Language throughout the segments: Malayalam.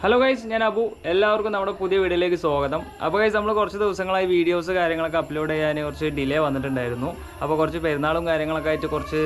ഹലോ ഗൈസ്, ഞാൻ അബു. എല്ലാവർക്കും നമ്മുടെ പുതിയ വീഡിയോയിലേക്ക് സ്വാഗതം. അപ്പോൾ ഗൈസ്, നമ്മൾ കുറച്ച് ദിവസങ്ങളായി വീഡിയോസ് കാര്യങ്ങളൊക്കെ അപ്ലോഡ് ചെയ്യാൻ കുറച്ച് ഡിലേ വന്നിട്ടുണ്ടായിരുന്നു. അപ്പോൾ കുറച്ച് പെരുന്നാളും കാര്യങ്ങളൊക്കെ ആയിട്ട് കുറച്ച്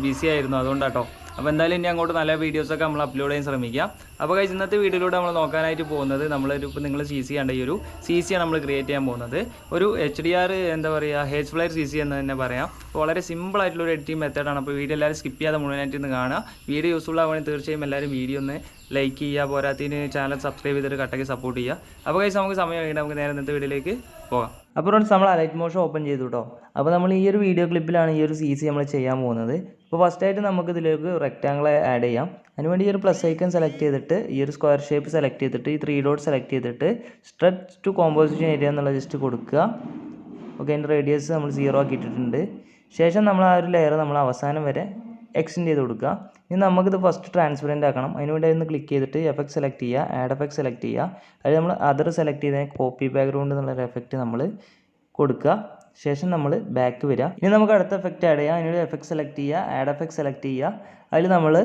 ബിസി ആയിരുന്നു, അതുകൊണ്ടാട്ടോ. അപ്പോൾ എന്തായാലും ഇനി അങ്ങോട്ട് നല്ല വീഡിയോസൊക്കെ നമ്മൾ അപ്ലോഡ് ചെയ്യാൻ ശ്രമിക്കാം. അപ്പോൾ ഗൈസ്, ഇന്നത്തെ വീഡിയോയിലൂടെ നമ്മൾ നോക്കാനായിട്ട് പോകുന്നത് ഇപ്പോൾ നിങ്ങൾ CC കണ്ട ഈ ഒരു CC ആണ് നമ്മൾ ക്രിയേറ്റ് ചെയ്യാൻ പോകുന്നത്. ഒരു HDR എന്താ പറയുക, ഹേസ് ഫ്ലെയർ CC എന്ന് തന്നെ പറയാം. വളരെ സിമ്പിൾ ആയിട്ടുള്ളൊരു എഡിറ്റിംഗ് മെത്തേഡാണ്. അപ്പോൾ വീഡിയോ എല്ലാവരും സ്കിപ്പ് ചെയ്യാതെ മുഴുവനായിട്ട് ഇന്ന് കാണുക. വീഡിയോ യൂസ്ഫുൾ ആവുകയാണെങ്കിൽ തീർച്ചയായും എല്ലാവരും വീഡിയോ ഒന്ന് ലൈക്ക് ചെയ്യുക, പോരാത്തിന് ചാനൽ സബ്സ്ക്രൈബ് ചെയ്തിട്ട് കട്ടയ്ക്ക് സപ്പോർട്ട് ചെയ്യുക. അപ്പോൾ ഗൈസ്, നമുക്ക് സമയം കഴിഞ്ഞാൽ നമുക്ക് നേരെ ഇന്നത്തെ വീഡിയോയിലേക്ക് പോകാം. അപ്പോൾ ഫ്രണ്ട്സ്, നമ്മൾ Alightmotion ഓപ്പൺ ചെയ്തു കേട്ടോ. അപ്പോൾ നമ്മൾ ഈ ഒരു വീഡിയോ ക്ലിപ്പിലാണ് ഈ ഒരു CC നമ്മൾ ചെയ്യാൻ പോകുന്നത്. അപ്പോൾ ഫസ്റ്റായിട്ട് നമുക്ക് ഇതിലേക്ക് റെക്റ്റാങ്കിൾ ആഡ് ചെയ്യാം. അതിനുവേണ്ടി ഈ ഒരു പ്ലസ് ഐക്കൺ സെലക്ട് ചെയ്തിട്ട് ഈ ഒരു സ്ക്വയർ ഷേപ്പ് സെലക്ട് ചെയ്തിട്ട് ഈ 3 ഡോട്ട് സെലക്ട് ചെയ്തിട്ട് സ്ട്രെച്ച് ടു കോമ്പോസിഷൻ ഏരിയ എന്നുള്ള ജസ്റ്റ് കൊടുക്കുക. ഓക്കെ, അതിൻ്റെ റേഡിയസ് നമ്മൾ 0 ആക്കിയിട്ടുണ്ട്. ശേഷം നമ്മൾ ആ ഒരു ലെയർ നമ്മൾ അവസാനം വരെ എക്സ്റ്റെൻഡ് ചെയ്ത് കൊടുക്കുക. ഇനി നമുക്കിത് ഫസ്റ്റ് ട്രാൻസ്പെറൻറ്റ് ആക്കണം. അതിനുവേണ്ടി അതിന് ക്ലിക്ക് ചെയ്തിട്ട് എഫക്റ്റ് സെലക്ട് ചെയ്യുക, ആഡ് എഫക്റ്റ് സെലക്ട് ചെയ്യുക. അതിൽ നമ്മൾ അതർ സെലക്ട് ചെയ്ത കോപ്പി ബാക്ക്ഗ്രൗണ്ട് എന്നുള്ളൊരു എഫക്റ്റ് നമ്മൾ കൊടുക്കുക. ശേഷം നമ്മൾ ബാക്ക് വരിക. ഇനി നമുക്ക് അടുത്ത എഫക്റ്റ് ആഡ് ചെയ്യാം. അതിനൊരു എഫക്റ്റ് സെലക്ട് ചെയ്യുക, ആഡ് എഫക്റ്റ് സെലക്ട് ചെയ്യുക. അതിൽ നമ്മൾ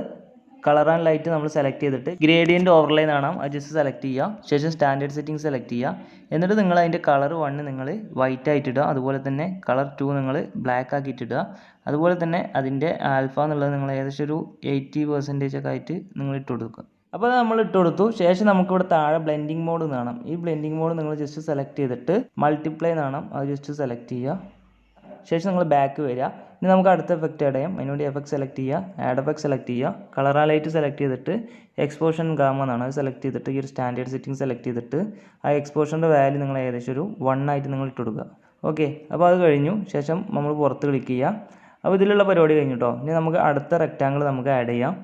കളർ ആൻഡ് ലൈറ്റ് നമ്മൾ സെലക്ട് ചെയ്തിട്ട് ഗ്രേഡിയൻറ്റ് ഓവർലൈൻ ആണ് അത് ജസ്റ്റ് സെലക്ട് ചെയ്യുക. ശേഷം സ്റ്റാൻഡേർഡ് സെറ്റിംഗ് സെലക്ട് ചെയ്യുക. എന്നിട്ട് നിങ്ങൾ അതിൻ്റെ കളർ 1 നിങ്ങൾ വൈറ്റ് ആയിട്ടിടുക. അതുപോലെ തന്നെ കളർ 2 നിങ്ങൾ ബ്ലാക്ക് ആക്കിയിട്ടിടുക. അതുപോലെ തന്നെ അതിൻ്റെ ആൽഫ എന്നുള്ളത് നിങ്ങൾ ഏകദേശം ഒരു 80% ഒക്കെ ആയിട്ട് നിങ്ങൾ ഇട്ട് കൊടുക്കുക. അപ്പോൾ അത് നമ്മൾ ഇട്ട് കൊടുത്തു. ശേഷം നമുക്കിവിടെ താഴെ ബ്ലെൻഡിങ് മോഡ് കാണാം. ഈ ബ്ലെൻഡിങ് മോഡ് നിങ്ങൾ ജസ്റ്റ് സെലക്ട് ചെയ്തിട്ട് മൾട്ടിപ്ലൈ കാണാം, അത് ജസ്റ്റ് സെലക്ട് ചെയ്യുക. ശേഷം നിങ്ങൾ ബാക്ക് വരിക. ഇനി നമുക്ക് അടുത്ത എഫക്റ്റ് ആഡ് ചെയ്യാം. അതിനുവേണ്ടി എഫക്റ്റ് സെലക്ട് ചെയ്യുക, ആഡ് എഫക്റ്റ് സെലക്ട് ചെയ്യുക. കളർ ലൈറ്റ് സെലക്ട് ചെയ്തിട്ട് എക്സ്പോഷൻ ഗാമ എന്നാണ് അത് സെലക്ട് ചെയ്തിട്ട് ഈ ഒരു സ്റ്റാൻഡേർഡ് സെറ്റിംഗ് സെലക്ട് ചെയ്തിട്ട് ആ എക്സ്പോഷൻ്റെ വാല്യൂ നിങ്ങൾ ഏകദേശം ഒരു 1 ആയിട്ട് നിങ്ങൾ ഇട്ട് കൊടുക്കുക. ഓക്കെ, അപ്പോൾ അത് കഴിഞ്ഞു. ശേഷം നമ്മൾ പുറത്ത് ക്ലിക്ക് ചെയ്യുക. അപ്പോൾ ഇതിലുള്ള പരിപാടി കഴിഞ്ഞു കേട്ടോ. ഇനി നമുക്ക് അടുത്ത റെക്റ്റാങ്കിൾ നമുക്ക് ആഡ് ചെയ്യാം.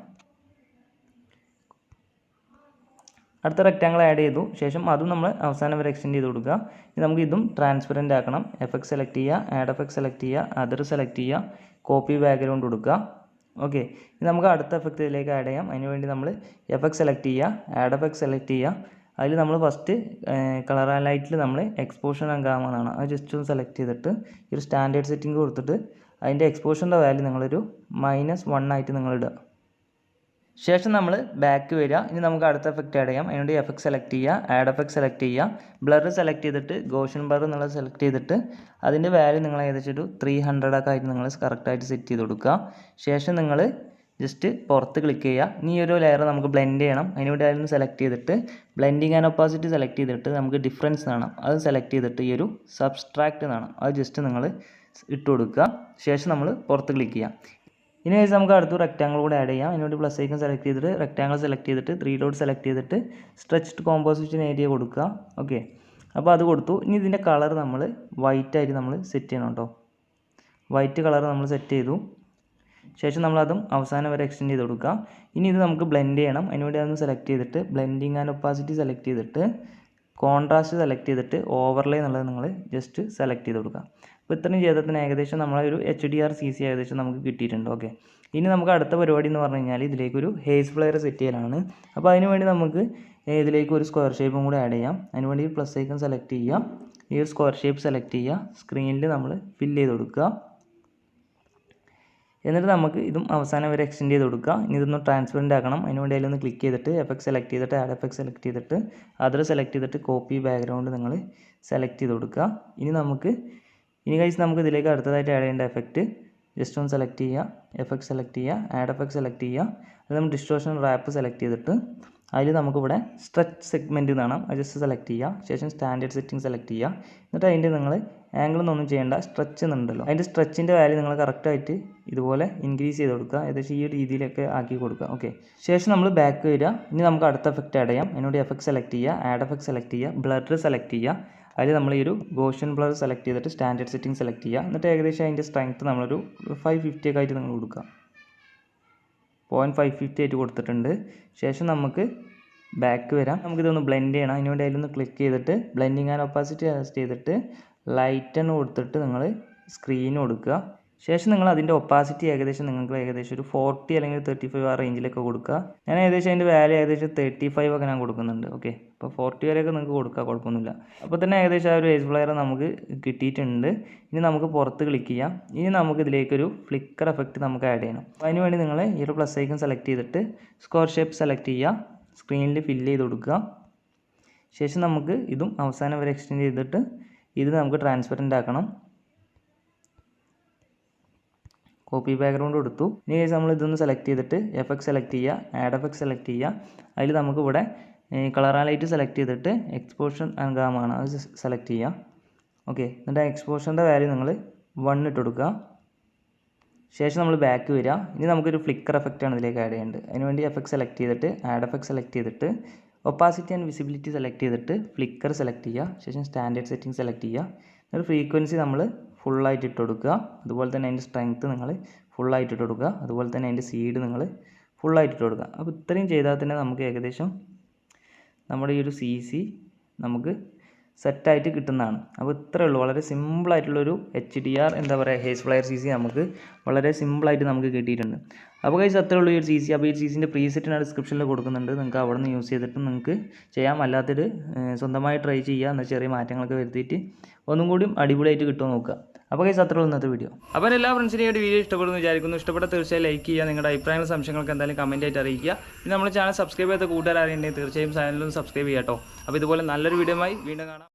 അടുത്ത റെക്റ്റാങ്കിൾ ആഡ് ചെയ്തു. ശേഷം അതും നമ്മൾ അവസാനം വരെ എക്സ്റ്റെൻഡ് ചെയ്ത് കൊടുക്കുക. ഇനി നമുക്ക് ഇതും ട്രാൻസ്പെറൻറ്റ് ആക്കണം. എഫക്റ്റ് സെലക്ട് ചെയ്യുക, ആഡ് എഫക്റ്റ് സെലക്ട് ചെയ്യുക, അതർ സെലക്ട് ചെയ്യുക, കോപ്പി ബാക്ക്ഗ്രൗണ്ട് കൊടുക്കുക. ഓക്കെ, ഇനി നമുക്ക് അടുത്ത എഫക്റ്റ് ഇതിലേക്ക് ആഡ് ചെയ്യാം. അതിനുവേണ്ടി നമ്മൾ എഫക്റ്റ് സെലക്ട് ചെയ്യുക, ആഡ് എഫക്റ്റ് സെലക്ട് ചെയ്യുക. അതിൽ നമ്മൾ ഫസ്റ്റ് കളർ ആൻഡ് ലൈറ്റിൽ നമ്മൾ എക്സ്പോഷൻ ആൻഡ് ഗാമ എന്നാണ് അത് ജസ്റ്റ് ഒന്ന് സെലക്ട് ചെയ്തിട്ട് ഈ ഒരു സ്റ്റാൻഡേർഡ് സെറ്റിംഗ് കൊടുത്തിട്ട് അതിൻ്റെ എക്സ്പോഷൻ്റെ വാല്യൂ നിങ്ങളൊരു -1 ആയിട്ട് നിങ്ങൾ ഇടുക. ശേഷം നമ്മൾ ബാക്ക് വരിക. ഇനി നമുക്ക് അടുത്ത എഫക്റ്റ് ആഡ് ചെയ്യാം. അതിനുവേണ്ടി എഫക്റ്റ് സെലക്ട് ചെയ്യുക, ആഡ് എഫക്റ്റ് സെലക്ട് ചെയ്യുക, ബ്ലർ സെലക്ട് ചെയ്തിട്ട് ഗോഷൻ ബ്ലർ എന്നുള്ളത് സെലക്ട് ചെയ്തിട്ട് അതിൻ്റെ വാല്യൂ നിങ്ങൾ ഏകദേശം ഒരു 300 ഒക്കെ ആയിട്ട് നിങ്ങൾ കറക്റ്റായിട്ട് സെറ്റ് ചെയ്ത് കൊടുക്കുക. ശേഷം നിങ്ങൾ ജസ്റ്റ് പുറത്ത് ക്ലിക്ക് ചെയ്യുക. ഇനി ഈ ഒരു ലെയർ നമുക്ക് ബ്ലെൻഡ് ചെയ്യണം. അതിനുവേണ്ടി അതിൽ നിന്ന് സെലക്ട് ചെയ്തിട്ട് ബ്ലെൻഡിങ് ആൻഡ് ഒപ്പാസിറ്റി സെലക്ട് ചെയ്തിട്ട് നമുക്ക് ഡിഫറൻസ് കാണാം അത് സെലക്ട് ചെയ്തിട്ട് ഈ ഒരു സബ്സ്ട്രാക്റ്റ് കാണാം അത് ജസ്റ്റ് നിങ്ങൾ ഇട്ട് കൊടുക്കുക. ശേഷം നമ്മൾ പുറത്ത് ക്ലിക്ക് ചെയ്യാം. ഇനി നമുക്ക് അടുത്ത റെക്റ്റാങ്കിൾ കൂടെ ആഡ് ചെയ്യാം. അതിനുവേണ്ടി പ്ലസ് ഐക്കൺ സെലക്ട് ചെയ്തിട്ട് റെക്റ്റാങ്കിൾ സെലക്ട് ചെയ്തിട്ട് 3 ഡോട്ട് സെലക്ട് ചെയ്തിട്ട് സ്ട്രെച്ച്ഡ് കോമ്പോസിഷൻ ഏരിയ കൊടുക്കുക. ഓക്കെ, അപ്പോൾ അത് കൊടുത്തു. ഇനി ഇതിൻ്റെ കളർ നമ്മൾ വൈറ്റ് ആയിട്ട് നമ്മൾ സെറ്റ് ചെയ്യണം കേട്ടോ. വൈറ്റ് കളർ നമ്മൾ സെറ്റ് ചെയ്തു. ശേഷം നമ്മളതും അവസാനം വരെ എക്സ്റ്റെൻഡ് ചെയ്ത് കൊടുക്കുക. ഇനി ഇത് നമുക്ക് ബ്ലെൻഡ് ചെയ്യണം. അതിനുവേണ്ടി അതൊന്ന് സെലക്ട് ചെയ്തിട്ട് ബ്ലെൻഡിങ് ആൻഡ് ഒപ്പാസിറ്റി സെലക്ട് ചെയ്തിട്ട് കോൺട്രാസ്റ്റ് സെലക്ട് ചെയ്തിട്ട് ഓവർലേ എന്നുള്ളത് നിങ്ങൾ ജസ്റ്റ് സെലക്ട് ചെയ്ത് കൊടുക്കുക. അപ്പോൾ ഇത്രയും ചെയ്തതിന് ഏകദേശം നമ്മളൊരു HDR CC ഏകദേശം നമുക്ക് കിട്ടിയിട്ടുണ്ട്. ഓക്കെ, ഇനി നമുക്ക് അടുത്ത പരിപാടി എന്ന് പറഞ്ഞു കഴിഞ്ഞാൽ ഇതിലേക്കൊരു ഹേസ് ഫ്ലെയർ സെറ്റ് ചെയ്യലാണ്. അപ്പോൾ അതിന് വേണ്ടി നമുക്ക് ഇതിലേക്ക് ഒരു സ്ക്വയർ ഷേപ്പും കൂടെ ആഡ് ചെയ്യാം. അതിനുവേണ്ടി പ്ലസ് ഐക്കൺ സെലക്ട് ചെയ്യുക, ഈ ഒരു സ്ക്വയർ ഷേപ്പ് സെലക്ട് ചെയ്യുക, സ്ക്രീനിൽ നമ്മൾ ഫില്ല് ചെയ്ത് കൊടുക്കുക. എന്നിട്ട് നമുക്ക് ഇതും അവസാനം വരെ എക്സ്റ്റെൻഡ് ചെയ്ത് കൊടുക്കുക. ഇനി ഇതൊന്ന് ട്രാൻസ്പെറൻറ്റ് ആക്കണം. അതിനുവേണ്ടി അതിലൊന്ന് ക്ലിക്ക് ചെയ്തിട്ട് എഫക്റ്റ് സെലക്ട് ചെയ്തിട്ട് ആഡ് എഫക്റ്റ് സെലക്ട് ചെയ്തിട്ട് അതർ സെലക്ട് ചെയ്തിട്ട് കോപ്പി ബാക്ക്ഗ്രൗണ്ട് നിങ്ങൾ സെലക്ട് ചെയ്ത് കൊടുക്കുക. ഇനി ഗൈസ് നമുക്ക് ഇതിലേക്ക് അടുത്തതായിട്ട് ആഡ് ചെയ്യേണ്ട എഫക്റ്റ് ജസ്റ്റ് ഒന്ന് സെലക്ട് ചെയ്യുക, എഫക്റ്റ് സെലക്ട് ചെയ്യുക, ആഡ് എഫക്റ്റ് സെലക്ട് ചെയ്യുക. അത് നമ്മൾ ഡിസ്റ്റോർഷൻ റാപ്പ് സെലക്ട് ചെയ്തിട്ട് അതിൽ നമുക്കിവിടെ സ്ട്രെച്ച് സെഗ്മെൻറ്റ് കാണാം അത് ജസ്റ്റ് സെലക്ട് ചെയ്യുക. ശേഷം സ്റ്റാൻഡേർഡ് സെറ്റിംഗ് സെലക്ട് ചെയ്യുക. എന്നിട്ട് അതിൻ്റെ നിങ്ങൾ ആംഗിളൊന്നും ചെയ്യേണ്ട, സ്ട്രെച്ച് എന്നുണ്ടല്ലോ അതിൻ്റെ സ്ട്രെച്ചിൻ്റെ വാല്യൂ നിങ്ങൾ കറക്റ്റായിട്ട് ഇതുപോലെ ഇൻക്രീസ് ചെയ്ത് കൊടുക്കുക. ഏകദേശം ഈ ഒരു രീതിയിലൊക്കെ ആക്കി കൊടുക്കുക. ഓക്കെ, ശേഷം നമ്മൾ ബാക്ക് വരിക. ഇനി നമുക്ക് അടുത്ത എഫക്റ്റ് ആഡ് ചെയ്യാം. അതിനോട് എഫക്റ്റ് സെലക്ട് ചെയ്യുക, ആഡ് എഫക്റ്റ് സെലക്ട് ചെയ്യുക, ബ്ലർ സെലക്ട് ചെയ്യുക. അതിൽ നമ്മൾ ഈ ഒരു ഗോഷൻ ബ്ലർ സെലക്ട് ചെയ്തിട്ട് സ്റ്റാൻഡേർഡ് സെറ്റിംഗ് സെലക്ട് ചെയ്യുക. എന്നിട്ട് ഏകദേശം അതിൻ്റെ സ്ട്രെങ്ത്ത് നമ്മളൊരു 550 ഒക്കെ ആയിട്ട് നിങ്ങൾ കൊടുക്കുക. 0.550 ആയിട്ട് കൊടുത്തിട്ടുണ്ട്. ശേഷം നമുക്ക് ബാക്ക് വരാം. നമുക്കിതൊന്ന് ബ്ലെൻഡ് ചെയ്യണം. അതിനുവേണ്ടി അതിലൊന്ന് ക്ലിക്ക് ചെയ്തിട്ട് ബ്ലെൻഡിങ് ആൻഡ് ഒപ്പാസിറ്റി അഡ്ജസ്റ്റ് ചെയ്തിട്ട് ലൈറ്റൺ കൊടുത്തിട്ട് നിങ്ങൾ സ്ക്രീൻ കൊടുക്കുക. ശേഷം നിങ്ങൾ അതിൻ്റെ ഒപ്പാസിറ്റി നിങ്ങൾക്ക് ഏകദേശം ഒരു 40 അല്ലെങ്കിൽ 35 ആ റേഞ്ചിലൊക്കെ കൊടുക്കുക. ഞാൻ ഏകദേശം അതിൻ്റെ വാല്യൂ ഏകദേശം 35 ഒക്കെ ഞാൻ കൊടുക്കുന്നുണ്ട്. ഓക്കെ, അപ്പോൾ 40 വരെയൊക്കെ നിങ്ങൾക്ക് കൊടുക്കുക, കുഴപ്പമൊന്നുമില്ല. അപ്പോൾ തന്നെ ഏകദേശം ആ ഒരു ഹേസ് ഫ്ലെയർ നമുക്ക് കിട്ടിയിട്ടുണ്ട്. ഇനി നമുക്ക് പുറത്ത് ക്ലിക്ക് ചെയ്യാം. ഇനി നമുക്ക് ഇതിലേക്കൊരു ഫ്ലിക്കർ എഫക്റ്റ് നമുക്ക് ആഡ് ചെയ്യണം. അപ്പോൾ അതിനുവേണ്ടി നിങ്ങൾ ഈ ഒരു പ്ലസ് ഐക്കൺ സെലക്ട് ചെയ്തിട്ട് സ്ക്വയർ ഷേപ്പ് സെലക്ട് ചെയ്യുക. സ്ക്രീനിൽ ഫില്ല് ചെയ്ത് കൊടുക്കുക. ശേഷം നമുക്ക് ഇതും അവസാനം വരെ എക്സ്റ്റെൻഡ് ചെയ്തിട്ട് ഇത് നമുക്ക് ട്രാൻസ്പെറൻ്റ് ആക്കണം. കോപ്പി ബാക്ക്ഗ്രൗണ്ട് കൊടുത്തു. ഇനി നമ്മൾ ഇതൊന്ന് സെലക്ട് ചെയ്തിട്ട് എഫക്ട് സെലക്ട് ചെയ്യുക, ആഡ് എഫക്ട് സെലക്ട് ചെയ്യുക. അതിൽ നമുക്ക് ഇവിടെ കളർ ലൈറ്റ് സെലക്ട് ചെയ്തിട്ട് എക്സ്പോഷൻ ആൻഡ് ഗാമ ആണ് അത് സെലക്ട് ചെയ്യുക. ഓക്കെ, എന്നിട്ട് എക്സ്പോഷൻ്റെ വാല്യൂ നിങ്ങൾ 1 ഇട്ട് കൊടുക്കുക. ശേഷം നമ്മൾ ബാക്ക് വരിക. ഇനി നമുക്കൊരു ഫ്ലിക്കർ എഫക്റ്റാണ് ഇതിലേക്ക് ആഡ് ചെയ്യേണ്ടത്. അതിനുവേണ്ടി എഫക്ട് സെലക്ട് ചെയ്തിട്ട് ആഡ് എഫക്ട് സെലക്ട് ചെയ്തിട്ട് ഒപ്പാസിറ്റി ആൻഡ് വിസിബിലിറ്റി സെലക്ട് ചെയ്തിട്ട് ഫ്ലിക്കർ സെലക്ട് ചെയ്യുക. ശേഷം സ്റ്റാൻഡേർഡ് സെറ്റിംഗ് സെലക്ട് ചെയ്യുക. എന്നിട്ട് ഫ്രീക്വൻസി നമ്മൾ ഫുള്ളായിട്ട് ഇട്ട് കൊടുക്കുക. അതുപോലെ തന്നെ അതിൻ്റെ സ്ട്രെങ്ത്ത് നിങ്ങൾ ഫുള്ളായിട്ട് ഇട്ട് കൊടുക്കുക. അതുപോലെ തന്നെ അതിൻ്റെ സീഡ് നിങ്ങൾ ഫുള്ളായിട്ട് ഇട്ട് കൊടുക്കുക. അപ്പോൾ ഇത്രയും ചെയ്താൽ തന്നെ നമുക്ക് ഏകദേശം നമ്മുടെ ഈ ഒരു CC നമുക്ക് സെറ്റായിട്ട് കിട്ടുന്നതാണ്. അപ്പോൾ ഇത്രയേ ഉള്ളൂ. വളരെ സിമ്പിളായിട്ടുള്ളൊരു HDR എന്താ പറയുക ഹേസ് ഫ്ലെയർ CC നമുക്ക് വളരെ സിമ്പിളായിട്ട് നമുക്ക് കിട്ടിയിട്ടുണ്ട്. അപ്പോൾ ഗൈസ് അത്രയേ ഉള്ളൂ ഈ ഒരു CC. അപ്പോൾ ഈ CCൻ്റെ പ്രീസെറ്റ് ഞാൻ ഡിസ്ക്രിപ്ഷനിൽ കൊടുക്കുന്നുണ്ട്. നിങ്ങൾക്ക് അവിടെ നിന്ന് യൂസ് ചെയ്തിട്ട് നിങ്ങൾക്ക് ചെയ്യാം. അല്ലാത്തൊരു സ്വന്തമായി ട്രൈ ചെയ്യുക. എന്നാൽ ചെറിയ മാറ്റങ്ങളൊക്കെ വരുത്തിയിട്ട് ഒന്നും കൂടി അടിപൊളിയായിട്ട് കിട്ടുമോ നോക്കുക. അപ്പോൾ ഗൈസ് അത്രയേ ഉള്ളൂ ഇന്നത്തെ വീഡിയോ. അപ്പോൾ എല്ലാ ഫ്രണ്ട്സിനെയും ഈ വീഡിയോ ഇഷ്ടപ്പെടുന്നു വിചാരിക്കുന്നു. ഇഷ്ടപ്പെട്ട തീർച്ചയായും ലൈക്ക് ചെയ്യുക. നിങ്ങളുടെ അഭിപ്രായങ്ങളും സംശയങ്ങളൊക്കെ എന്തായാലും കമൻറ്റ് ആയിട്ട് അറിയിക്കുക. പിന്നെ നമ്മുടെ ചാനൽ സബ്സ്ക്രൈബ് ചെയ്ത കൂട്ടുകാരുണ്ടെങ്കിൽ തീർച്ചയായും ചാനലിലും സബ്സ്ക്രൈബ് ചെയ്യാം കേട്ടോ. അപ്പോൾ ഇതുപോലെ നല്ലൊരു വീഡിയോയുമായി വീണ്ടും കാണാം.